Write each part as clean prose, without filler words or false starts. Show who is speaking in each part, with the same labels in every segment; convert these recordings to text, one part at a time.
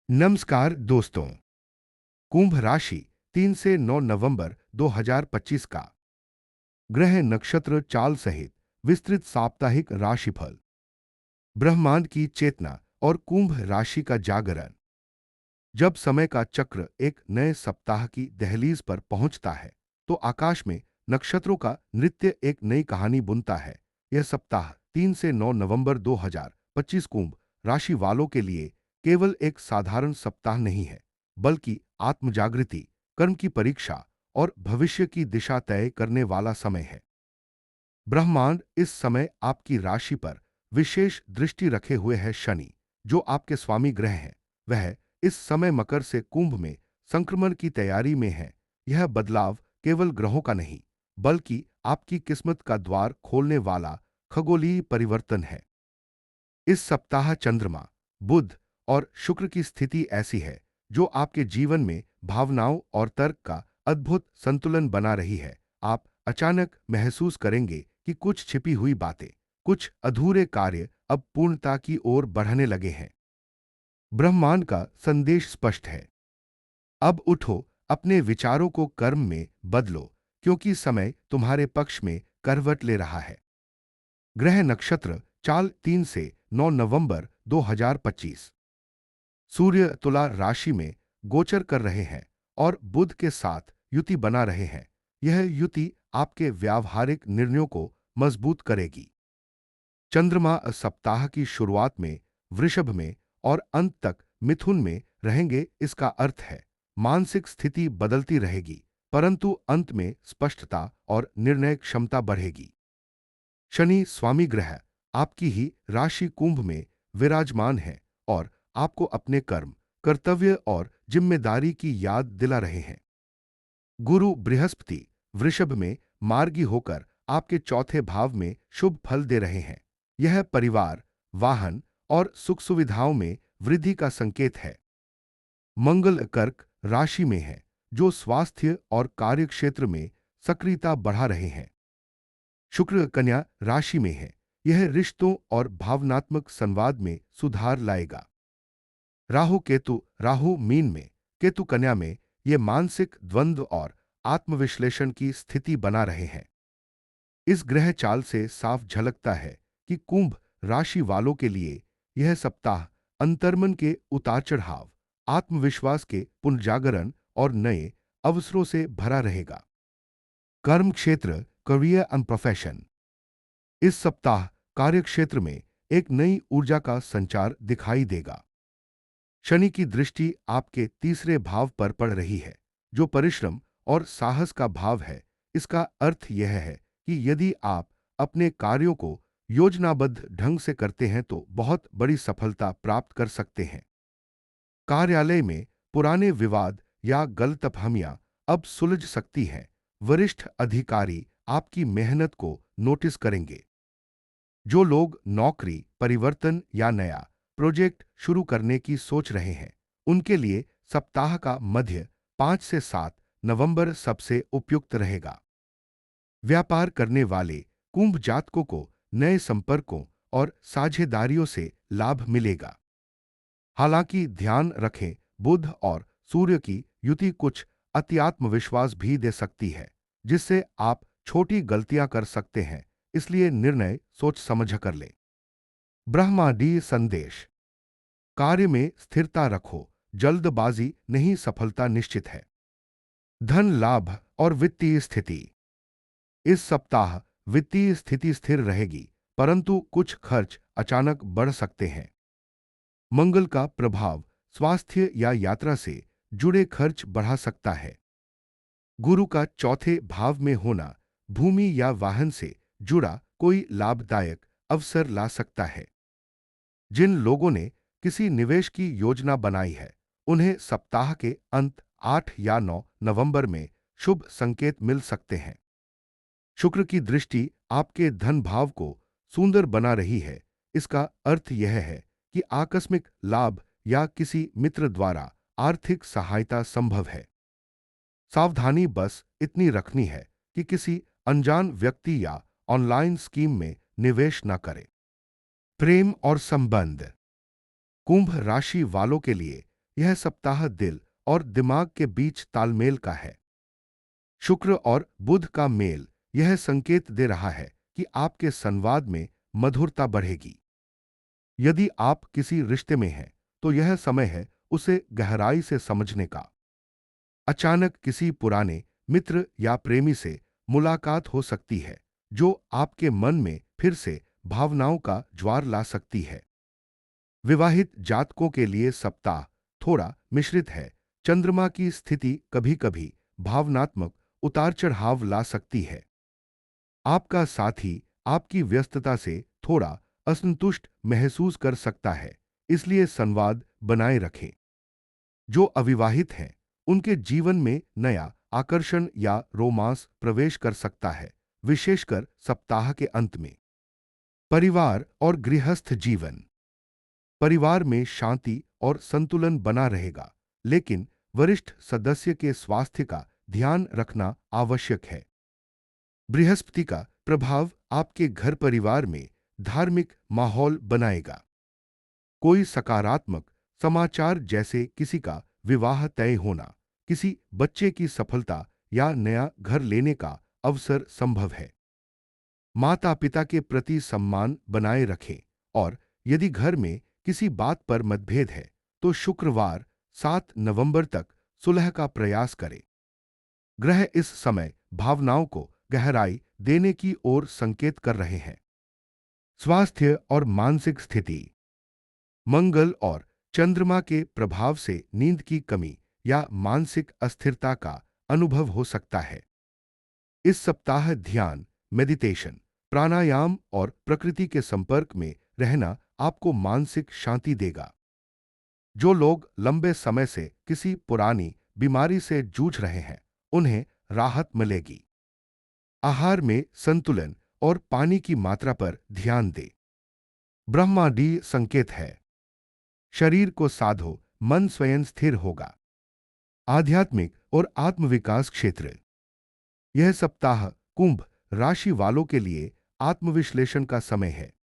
Speaker 1: नमस्कार दोस्तों। कुंभ राशि 3 से 9 नवंबर 2025 का ग्रह नक्षत्र चाल सहित विस्तृत साप्ताहिक राशिफल। ब्रह्मांड की चेतना और कुंभ राशि का जागरण। जब समय का चक्र एक नए सप्ताह की दहलीज पर पहुंचता है तो आकाश में नक्षत्रों का नृत्य एक नई कहानी बुनता है। यह सप्ताह 3 से 9 नवंबर 2025 कुंभ राशि वालों के लिए केवल एक साधारण सप्ताह नहीं है, बल्कि आत्मजागृति, कर्म की परीक्षा और भविष्य की दिशा तय करने वाला समय है। ब्रह्मांड इस समय आपकी राशि पर विशेष दृष्टि रखे हुए है। शनि, जो आपके स्वामी ग्रह हैं, वह इस समय मकर से कुंभ में संक्रमण की तैयारी में है। यह बदलाव केवल ग्रहों का नहीं, बल्कि आपकी किस्मत का द्वार खोलने वाला खगोलीय परिवर्तन है। इस सप्ताह चंद्रमा, बुध और शुक्र की स्थिति ऐसी है जो आपके जीवन में भावनाओं और तर्क का अद्भुत संतुलन बना रही है। आप अचानक महसूस करेंगे कि कुछ छिपी हुई बातें, कुछ अधूरे कार्य अब पूर्णता की ओर बढ़ने लगे हैं। ब्रह्मांड का संदेश स्पष्ट है। अब उठो, अपने विचारों को कर्म में बदलो, क्योंकि समय तुम्हारे पक्ष में करवट ले रहा है। ग्रह नक्षत्र चाल 3 से 9 नवंबर 2025। सूर्य तुला राशि में गोचर कर रहे हैं और बुध के साथ युति बना रहे हैं। यह युति आपके व्यावहारिक निर्णयों को मजबूत करेगी। चंद्रमा सप्ताह की शुरुआत में वृषभ में और अंत तक मिथुन में रहेंगे। इसका अर्थ है मानसिक स्थिति बदलती रहेगी, परंतु अंत में स्पष्टता और निर्णय क्षमता बढ़ेगी। शनि, स्वामी ग्रह, आपकी ही राशि कुंभ में विराजमान है और आपको अपने कर्म, कर्तव्य और जिम्मेदारी की याद दिला रहे हैं। गुरु बृहस्पति वृषभ में मार्गी होकर आपके चौथे भाव में शुभ फल दे रहे हैं। यह परिवार, वाहन और सुख सुविधाओं में वृद्धि का संकेत है। मंगल कर्क राशि में है, जो स्वास्थ्य और कार्यक्षेत्र में सक्रियता बढ़ा रहे हैं। शुक्र कन्या राशि में है, यह रिश्तों और भावनात्मक संवाद में सुधार लाएगा। राहु मीन में, केतु कन्या में, ये मानसिक द्वंद्व और आत्मविश्लेषण की स्थिति बना रहे हैं। इस ग्रह चाल से साफ झलकता है कि कुंभ राशि वालों के लिए यह सप्ताह अंतर्मन के उतार चढ़ाव, आत्मविश्वास के पुनर्जागरण और नए अवसरों से भरा रहेगा। कर्म क्षेत्र, करियर एंड प्रोफेशन। इस सप्ताह कार्यक्षेत्र में एक नई ऊर्जा का संचार दिखाई देगा। शनि की दृष्टि आपके तीसरे भाव पर पड़ रही है, जो परिश्रम और साहस का भाव है। इसका अर्थ यह है कि यदि आप अपने कार्यों को योजनाबद्ध ढंग से करते हैं तो बहुत बड़ी सफलता प्राप्त कर सकते हैं। कार्यालय में पुराने विवाद या गलतफहमियां अब सुलझ सकती हैं। वरिष्ठ अधिकारी आपकी मेहनत को नोटिस करेंगे। जो लोग नौकरी परिवर्तन या नया प्रोजेक्ट शुरू करने की सोच रहे हैं, उनके लिए सप्ताह का मध्य 5 से 7 नवंबर सबसे उपयुक्त रहेगा। व्यापार करने वाले कुंभ जातकों को नए संपर्कों और साझेदारियों से लाभ मिलेगा। हालांकि ध्यान रखें, बुध और सूर्य की युति कुछ अतिआत्मविश्वास भी दे सकती है, जिससे आप छोटी गलतियां कर सकते हैं। इसलिए निर्णय सोच समझ कर लें। ब्रह्मांडीय संदेश। कार्य में स्थिरता रखो, जल्दबाजी नहीं, सफलता निश्चित है। धन लाभ और वित्तीय स्थिति। इस सप्ताह वित्तीय स्थिति स्थिर रहेगी, परंतु कुछ खर्च अचानक बढ़ सकते हैं। मंगल का प्रभाव स्वास्थ्य या यात्रा से जुड़े खर्च बढ़ा सकता है। गुरु का चौथे भाव में होना भूमि या वाहन से जुड़ा कोई लाभदायक अवसर ला सकता है। जिन लोगों ने किसी निवेश की योजना बनाई है, उन्हें सप्ताह के अंत 8 या 9 नवंबर में शुभ संकेत मिल सकते हैं। शुक्र की दृष्टि आपके धन भाव को सुंदर बना रही है। इसका अर्थ यह है कि आकस्मिक लाभ या किसी मित्र द्वारा आर्थिक सहायता संभव है। सावधानी बस इतनी रखनी है कि किसी अनजान व्यक्ति या ऑनलाइन स्कीम में निवेश न करें। प्रेम और संबंध। कुंभ राशि वालों के लिए यह सप्ताह दिल और दिमाग के बीच तालमेल का है। शुक्र और बुध का मेल यह संकेत दे रहा है कि आपके संवाद में मधुरता बढ़ेगी। यदि आप किसी रिश्ते में हैं, तो यह समय है उसे गहराई से समझने का। अचानक किसी पुराने मित्र या प्रेमी से मुलाकात हो सकती है, जो आपके मन में फिर से भावनाओं का ज्वार ला सकती है। विवाहित जातकों के लिए सप्ताह थोड़ा मिश्रित है। चंद्रमा की स्थिति कभी-कभी भावनात्मक उतार-चढ़ाव ला सकती है। आपका साथी आपकी व्यस्तता से थोड़ा असंतुष्ट महसूस कर सकता है, इसलिए संवाद बनाए रखें। जो अविवाहित हैं, उनके जीवन में नया आकर्षण या रोमांस प्रवेश कर सकता है, विशेषकर सप्ताह के अंत में। परिवार और गृहस्थ जीवन। परिवार में शांति और संतुलन बना रहेगा, लेकिन वरिष्ठ सदस्य के स्वास्थ्य का ध्यान रखना आवश्यक है। बृहस्पति का प्रभाव आपके घर परिवार में धार्मिक माहौल बनाएगा। कोई सकारात्मक समाचार जैसे किसी का विवाह तय होना, किसी बच्चे की सफलता या नया घर लेने का अवसर संभव है। माता पिता के प्रति सम्मान बनाए रखें और यदि घर में किसी बात पर मतभेद है, तो शुक्रवार 7 नवंबर तक सुलह का प्रयास करें। ग्रह इस समय भावनाओं को गहराई देने की ओर संकेत कर रहे हैं। स्वास्थ्य और मानसिक स्थिति। मंगल और चंद्रमा के प्रभाव से नींद की कमी या मानसिक अस्थिरता का अनुभव हो सकता है। इस सप्ताह ध्यान, मेडिटेशन, प्राणायाम और प्रकृति के संपर्क में रहना आपको मानसिक शांति देगा। जो लोग लंबे समय से किसी पुरानी बीमारी से जूझ रहे हैं, उन्हें राहत मिलेगी। आहार में संतुलन और पानी की मात्रा पर ध्यान दें। ब्रह्मांडीय संकेत है। शरीर को साधो, मन स्वयं स्थिर होगा। आध्यात्मिक और आत्मविकास क्षेत्र। यह सप्ताह कुंभ राशि वालों के लिए आत्मविश्लेषण का समय है।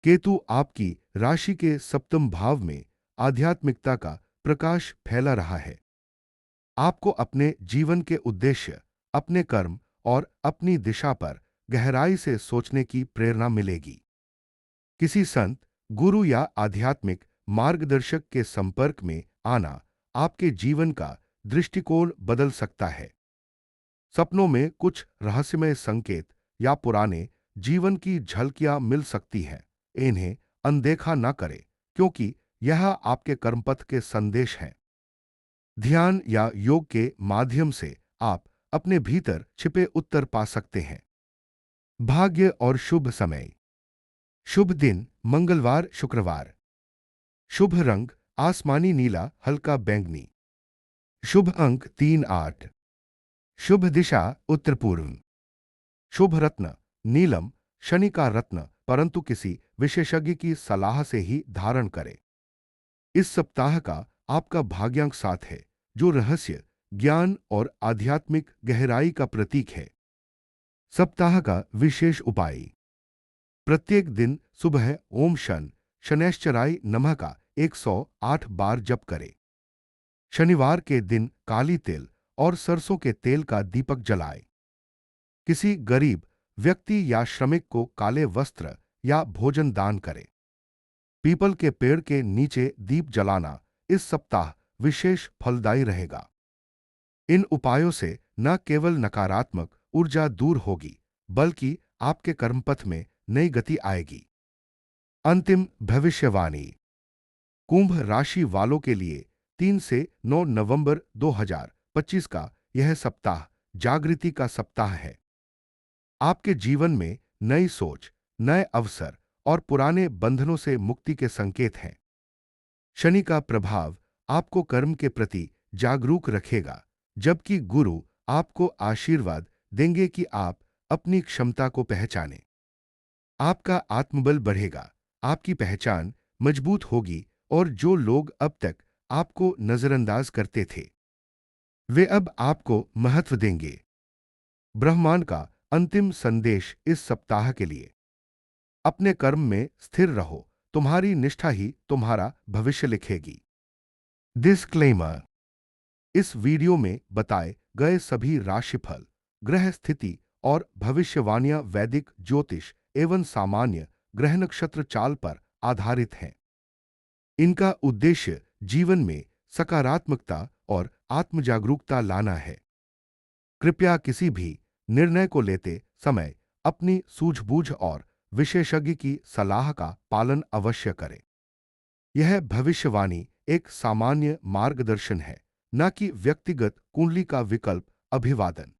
Speaker 1: केतु आपकी राशि के सप्तम भाव में आध्यात्मिकता का प्रकाश फैला रहा है। आपको अपने जीवन के उद्देश्य, अपने कर्म और अपनी दिशा पर गहराई से सोचने की प्रेरणा मिलेगी। किसी संत, गुरु या आध्यात्मिक मार्गदर्शक के संपर्क में आना आपके जीवन का दृष्टिकोण बदल सकता है। सपनों में कुछ रहस्यमय संकेत या पुराने जीवन की झलकियां मिल सकती हैं। इन्हें अनदेखा न करें, क्योंकि यह आपके कर्मपथ के संदेश हैं। ध्यान या योग के माध्यम से आप अपने भीतर छिपे उत्तर पा सकते हैं। भाग्य और शुभ समय। शुभ दिन मंगलवार, शुक्रवार। शुभ रंग आसमानी नीला, हल्का बैंगनी। शुभ अंक 3-8। शुभ दिशा उत्तर पूर्व। शुभ रत्न नीलम, शनि का रत्न, परंतु किसी विशेषज्ञ की सलाह से ही धारण करें। इस सप्ताह का आपका भाग्यांक 7 है, जो रहस्य, ज्ञान और आध्यात्मिक गहराई का प्रतीक है। सप्ताह का विशेष उपाय। प्रत्येक दिन सुबह ओम शनैश्चराय नमः का 108 बार जप करें। शनिवार के दिन काली तिल और सरसों के तेल का दीपक जलाएं। किसी गरीब व्यक्ति या श्रमिक को काले वस्त्र या भोजन दान करें। पीपल के पेड़ के नीचे दीप जलाना इस सप्ताह विशेष फलदायी रहेगा। इन उपायों से न केवल नकारात्मक ऊर्जा दूर होगी, बल्कि आपके कर्मपथ में नई गति आएगी। अंतिम भविष्यवाणी। कुंभ राशि वालों के लिए 3 से 9 नवंबर 2025 का यह सप्ताह जागृति का सप्ताह है। आपके जीवन में नई सोच, नए अवसर और पुराने बंधनों से मुक्ति के संकेत हैं। शनि का प्रभाव आपको कर्म के प्रति जागरूक रखेगा, जबकि गुरु आपको आशीर्वाद देंगे कि आप अपनी क्षमता को पहचानें। आपका आत्मबल बढ़ेगा, आपकी पहचान मजबूत होगी और जो लोग अब तक आपको नजरअंदाज करते थे, वे अब आपको महत्व देंगे। ब्रह्मांड का अंतिम संदेश इस सप्ताह के लिए। अपने कर्म में स्थिर रहो, तुम्हारी निष्ठा ही तुम्हारा भविष्य लिखेगी। डिस्क्लेमर। इस वीडियो में बताए गए सभी राशिफल, ग्रह स्थिति और भविष्यवाणियां वैदिक ज्योतिष एवं सामान्य ग्रह नक्षत्र चाल पर आधारित हैं। इनका उद्देश्य जीवन में सकारात्मकता और आत्मजागरूकता लाना है। कृपया किसी भी निर्णय को लेते समय अपनी सूझबूझ और विशेषज्ञ की सलाह का पालन अवश्य करें। यह भविष्यवाणी एक सामान्य मार्गदर्शन है, न कि व्यक्तिगत कुंडली का विकल्प। अभिवादन।